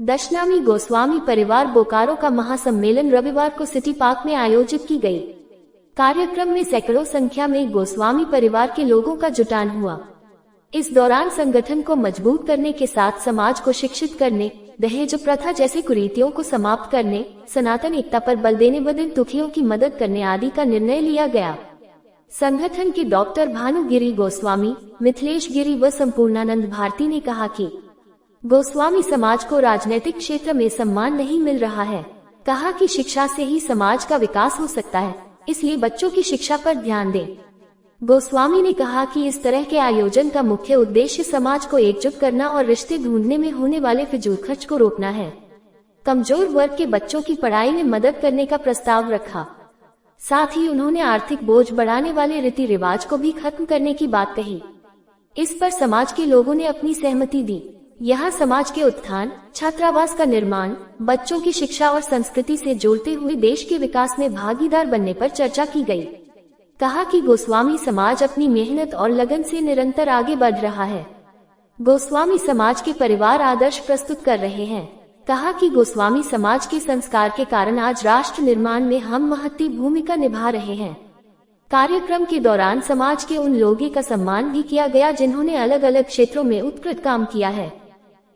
दशनामी गोस्वामी परिवार बोकारो का महासम्मेलन रविवार को सिटी पार्क में आयोजित की गई। कार्यक्रम में सैकड़ों संख्या में गोस्वामी परिवार के लोगों का जुटान हुआ। इस दौरान संगठन को मजबूत करने के साथ समाज को शिक्षित करने, दहेज प्रथा जैसे कुरीतियों को समाप्त करने, सनातन एकता पर बल देने व दीन दुखियों की मदद करने आदि का निर्णय लिया गया। संगठन के डॉक्टर भानुगिरी गोस्वामी, मिथिलेश गिरी व संपूर्णानंद भारती ने कहा कि गोस्वामी समाज को राजनीतिक क्षेत्र में सम्मान नहीं मिल रहा है। कहा कि शिक्षा से ही समाज का विकास हो सकता है, इसलिए बच्चों की शिक्षा पर ध्यान दें। गोस्वामी ने कहा कि इस तरह के आयोजन का मुख्य उद्देश्य समाज को एकजुट करना और रिश्ते ढूंढने में होने वाले फिजूल खर्च को रोकना है। कमजोर वर्ग के बच्चों की पढ़ाई में मदद करने का प्रस्ताव रखा। साथ ही उन्होंने आर्थिक बोझ बढ़ाने वाले रीति रिवाज को भी खत्म करने की बात कही। इस पर समाज के लोगों ने अपनी सहमति दी। यहाँ समाज के उत्थान, छात्रावास का निर्माण, बच्चों की शिक्षा और संस्कृति से जोड़ते हुए देश के विकास में भागीदार बनने पर चर्चा की गई। कहा कि गोस्वामी समाज अपनी मेहनत और लगन से निरंतर आगे बढ़ रहा है। गोस्वामी समाज के परिवार आदर्श प्रस्तुत कर रहे हैं। कहा कि गोस्वामी समाज के संस्कार के कारण आज राष्ट्र निर्माण में हम महत्वपूर्ण भूमिका निभा रहे हैं। कार्यक्रम के दौरान समाज के उन लोगों का सम्मान भी किया गया जिन्होंने अलग अलग क्षेत्रों में उत्कृष्ट काम किया है।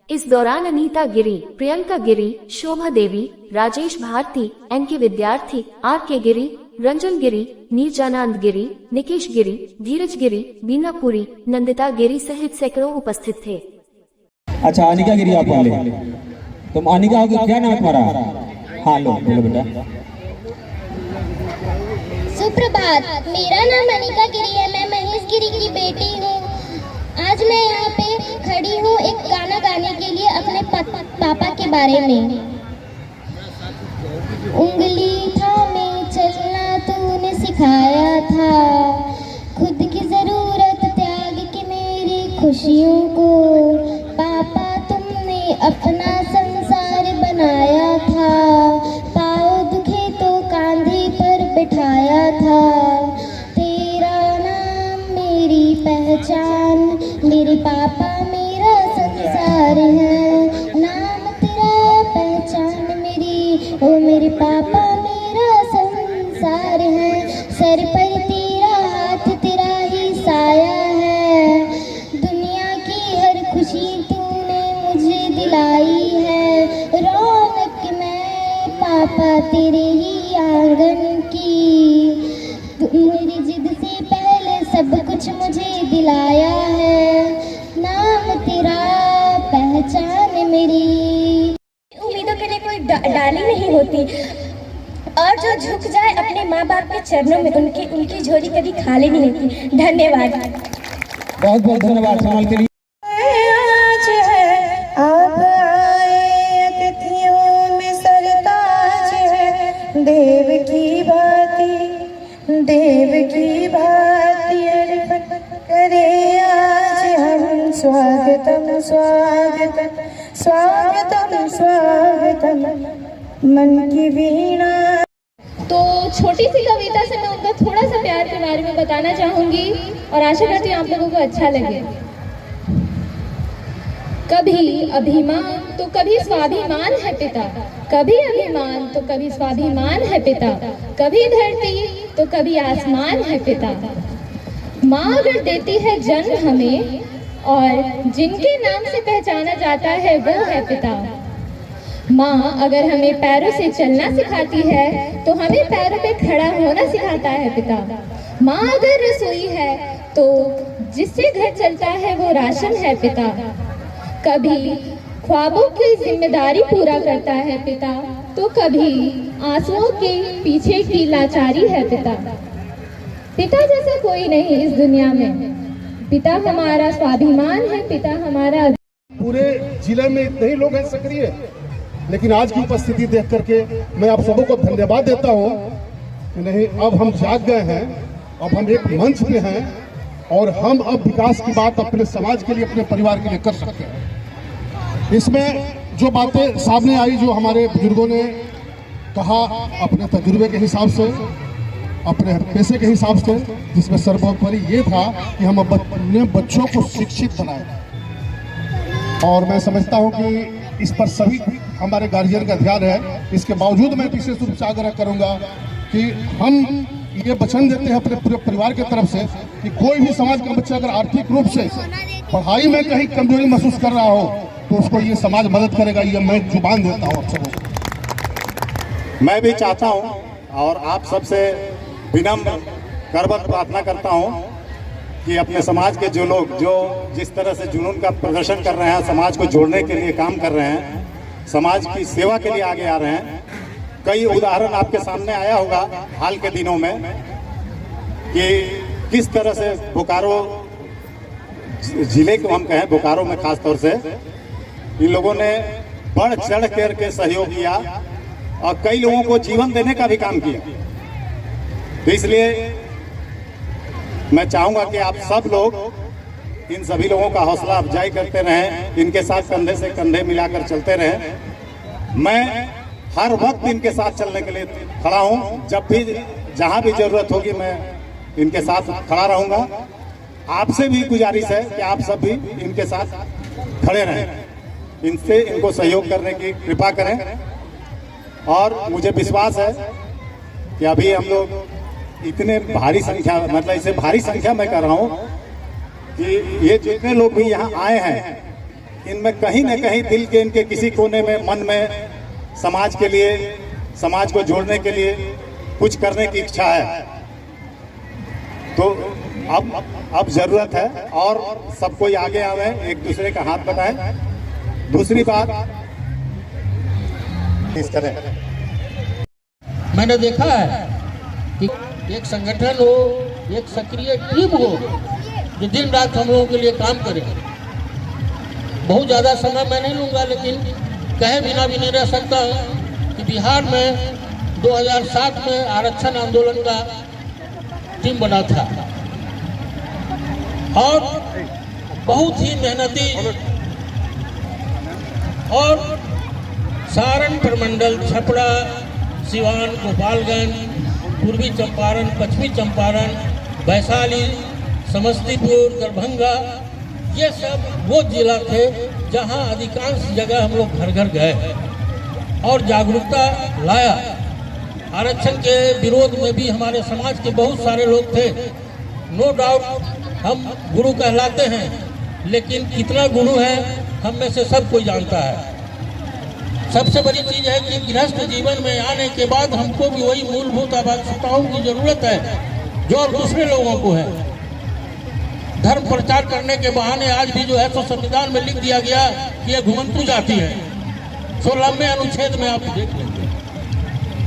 इस दौरान अनीता गिरी, प्रियंका गिरी, शोभा देवी, राजेश भारती, एनके विद्यार्थी, आर.के. गिरी, रंजन गिरी, नीरजानंद गिरी, निकेश गिरी, धीरज गिरी, बीना पुरी, नंदिता गिरी सहित सैकड़ों उपस्थित थे। अच्छा, अनिका गिरी आप वाले, तुम अनिका हो, क्या नाम है तुम्हारा? हाँ लो बोलो बेटा। सुप्रभात, मेरा नाम अनिका गिरी है। मैं महेश गिरी की बेटी हूँ। आज मैं यहाँ पे खड़ी हूँ एक गाना गाने के लिए अपने पापा के बारे में। उंगली थामे चलना तूने सिखाया था, खुद की जरूरत त्याग के मेरी खुशियों को। पापा तुमने अपना संसार बनाया था, पाँव दुखे तो कांधे पर बिठाया था। तेरा नाम मेरी पहचान, मेरे पापा मेरा संसार है। नाम तेरा पहचान मेरी, ओ मेरे पापा मेरा संसार है। सर पर तेरा हाथ, तेरा ही साया है। दुनिया की हर खुशी तूने मुझे दिलाई है। रौनक मैं पापा तेरे ही आंगन की। मेरी जिद से पहले सब कुछ मुझे दिलाया है। नाम तेरा पहचान मेरी। उम्मीदों के लिए कोई डाली नहीं होती, और जो झुक जाए अपने माँ बाप के चरणों में, उनकी झोली कभी खाली नहीं होती। धन्यवाद, बहुत बहुत धन्यवाद सम्मान के लिए। आज है अब आए अतिथियों में सरताज है। देव की भांति अर्पण करे आज हम। स्वागतम स्वागतम स्वागतम स्वागतम मन की वीणा। तो छोटी सी कविता से मैं उनका थोड़ा सा प्यार के बारे में बताना चाहूंगी और आशा करती हूँ आप लोगों को अच्छा लगे। कभी अभिमान तो कभी स्वाभिमान है पिता, कभी अभिमान तो कभी स्वाभिमान है पिता। कभी धरती तो कभी आसमान है पिता। माँ अगर देती है जन्म हमें, और जिनके नाम से पहचाना जाता है वो है पिता। माँ अगर हमें पैरों से चलना सिखाती है तो हमें पैरों पे खड़ा होना सिखाता है पिता। माँ अगर रसोई है तो जिससे घर चलता है वो राशन है पिता। कभी ख्वाबों की जिम्मेदारी पूरा करता है पिता, तो कभी आंसुओं के पीछे की लाचारी है पिता। पिता जैसा कोई नहीं इस दुनिया में। पिता हमारा स्वाभिमान है, पिता हमारा। पूरे जिले में इतने ही लोग हैं सक्रिय, लेकिन आज की उपस्थिति देख करके मैं आप सबों को धन्यवाद देता हूँ कि नहीं, अब हम जाग गए हैं, अब हम एक मंच पे हैं और हम अब विकास की बात अपने समाज के लिए, अपने परिवार के लिए कर सकते हैं। इसमें जो बातें सामने आई, जो हमारे बुजुर्गों ने कहा अपने तजुर्बे के हिसाब से, अपने पैसे के हिसाब से, जिसमें सर्वोपरि ये था कि हम अपने बच्चों को शिक्षित बनाएं। और मैं समझता हूँ कि इस पर सभी हमारे गार्जियन का ध्यान है। इसके बावजूद मैं विशेष रूप से आग्रह करूंगा कि हम ये वचन देते हैं अपने पूरे परिवार की तरफ से कि कोई भी समाज का बच्चा अगर आर्थिक रूप से पढ़ाई में कहीं कमजोरी महसूस कर रहा हो तो उसको ये समाज मदद करेगा। ये मैं जुबान देता हूँ आप सबको। मैं भी चाहता हूँ और आप सबसे विनम्र करबद्ध प्रार्थना करता हूँ कि अपने समाज के जो लोग जो जिस तरह से जुनून का प्रदर्शन कर रहे हैं, समाज को जोड़ने के लिए काम कर रहे हैं, समाज की सेवा के लिए आगे आ रहे हैं। कई उदाहरण आपके सामने आया होगा हाल के दिनों में कि किस तरह से बोकारो जिले को हम कहें, बोकारो में खास तौर से इन लोगों ने बढ़ चढ़ करके सहयोग किया और कई लोगों को जीवन देने का भी काम किया। तो इसलिए मैं चाहूंगा कि आप सब लोग इन सभी लोगों का हौसला अफजाई करते रहें, इनके साथ कंधे से कंधे मिलाकर चलते रहें। मैं हर वक्त इनके साथ चलने के लिए खड़ा हूं। जब भी जहां भी जरूरत होगी मैं इनके साथ खड़ा रहूंगा। आपसे भी गुजारिश है कि आप सब भी इनके साथ खड़े रहें, इनसे इनको सहयोग करने की कृपा करें। और मुझे विश्वास है कि अभी हम लोग इतने भारी संख्या, मतलब इसे भारी संख्या मैं कर रहा हूँ कि ये जितने लोग भी यहाँ आए हैं इनमें कहीं न कहीं दिल के इनके किसी कोने में, मन में समाज के लिए, समाज को जोड़ने के लिए कुछ करने की इच्छा है। तो अब जरूरत है और सब कोई आगे आवे, एक दूसरे का हाथ बढ़ाए। दूसरी बात इस तरह मैंने देखा है कि एक संगठन हो, एक सक्रिय टीम हो जो दिन रात हम लोगों के लिए काम करे। बहुत ज़्यादा समय मैं नहीं लूँगा, लेकिन कहे बिना भी नहीं रह सकता कि बिहार में 2007 में आरक्षण आंदोलन का टीम बना था और बहुत ही मेहनती और सारण प्रमंडल, छपरा, सिवान, गोपालगंज, पूर्वी चंपारण, पश्चिमी चंपारण, वैशाली, समस्तीपुर, दरभंगा, ये सब वो जिला थे जहां अधिकांश जगह हम लोग घर घर गए और जागरूकता लाया। आरक्षण के विरोध में भी हमारे समाज के बहुत सारे लोग थे। नो डाउट हम गुरु कहलाते हैं, लेकिन कितना गुरु है हम में से सब कोई जानता है। सबसे बड़ी चीज है कि गृहस्थ जीवन में आने के बाद हमको भी वही मूलभूत आवश्यकताओं की जरूरत है जो दूसरे लोगों को है। धर्म प्रचार करने के बहाने आज भी जो है तो संविधान में लिख दिया गया कि ये घुमंतु जाति है। 16वें अनुच्छेद में आप देख लेंगे।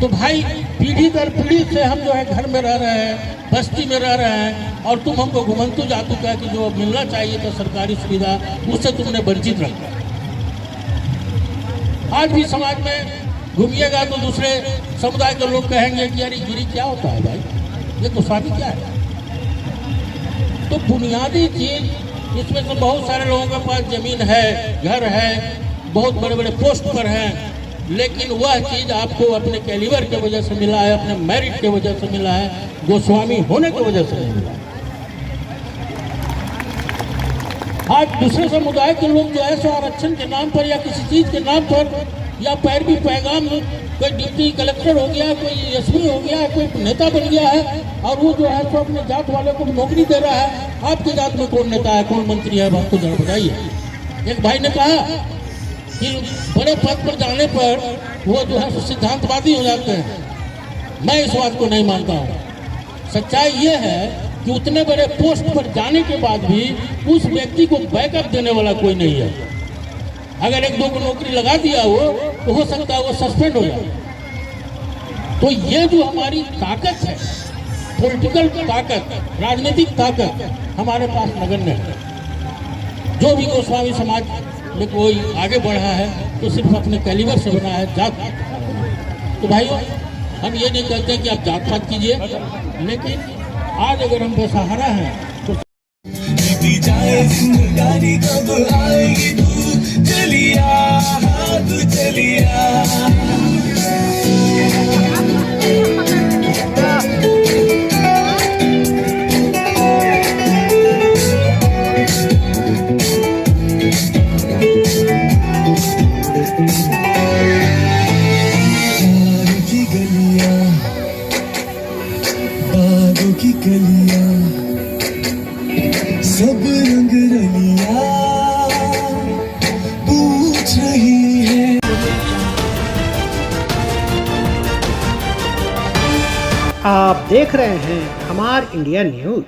तो भाई पीढ़ी दर पीढ़ी से हम जो है घर में रह रहे हैं, बस्ती में रह रहे हैं और तुम हमको घुमंतु जाति का कि जो मिलना चाहिए था सरकारी सुविधा उससे तुमने वंचित रखा। आज भी समाज में घूमिएगा तो दूसरे समुदाय के लोग कहेंगे कि यार गिरी क्या होता है भाई, ये तो शादी क्या है। तो बुनियादी चीज इसमें तो बहुत सारे लोगों के पास जमीन है, घर है, बहुत बड़े बड़े पोस्ट पर हैं, लेकिन वह चीज आपको अपने कैलिबर की वजह से मिला है, अपने मेरिट की वजह से मिला है, गोस्वामी होने की वजह से नहीं मिला। आज दूसरे समुदाय के लोग जो है सो आरक्षण के नाम पर या किसी चीज के नाम पर या पैरवी पैगाम, कोई डिप्टी कलेक्टर हो गया, कोई एसपी हो गया, कोई नेता बन गया है और वो जो है सो अपने जात वाले को नौकरी दे रहा है। आपकी जात में कौन नेता है, कौन मंत्री है, आपको जरा बताइए। एक भाई ने कहा कि बड़े पद पर जाने पर वो जो है सिद्धांतवादी हो जाते हैं। मैं इस बात को नहीं मानता हूँ। सच्चाई ये है कि उतने बड़े पोस्ट पर जाने के बाद भी उस व्यक्ति को बैकअप देने वाला कोई नहीं है। अगर एक दो को नौकरी लगा दिया तो हो सकता है वो सस्पेंड हो जाए। तो ये जो हमारी ताकत है, पॉलिटिकल ताकत, राजनीतिक ताकत हमारे पास नगण्य है। जो भी गोस्वामी समाज में कोई आगे बढ़ा है तो सिर्फ अपने कैलिबर से बना है, जात। तो भाइयों हम ये नहीं कहते कि आप जात पात कीजिए, लेकिन आज अगर हम बेसहारा हैं तो जाए जिंदगानी कब आएगी तू चलिया, तू चलिया। प्यार की गलियां, बागों की कलियां, सब रंग रलियां पूछ रही है। आप देख रहे हैं हमार इंडिया न्यूज।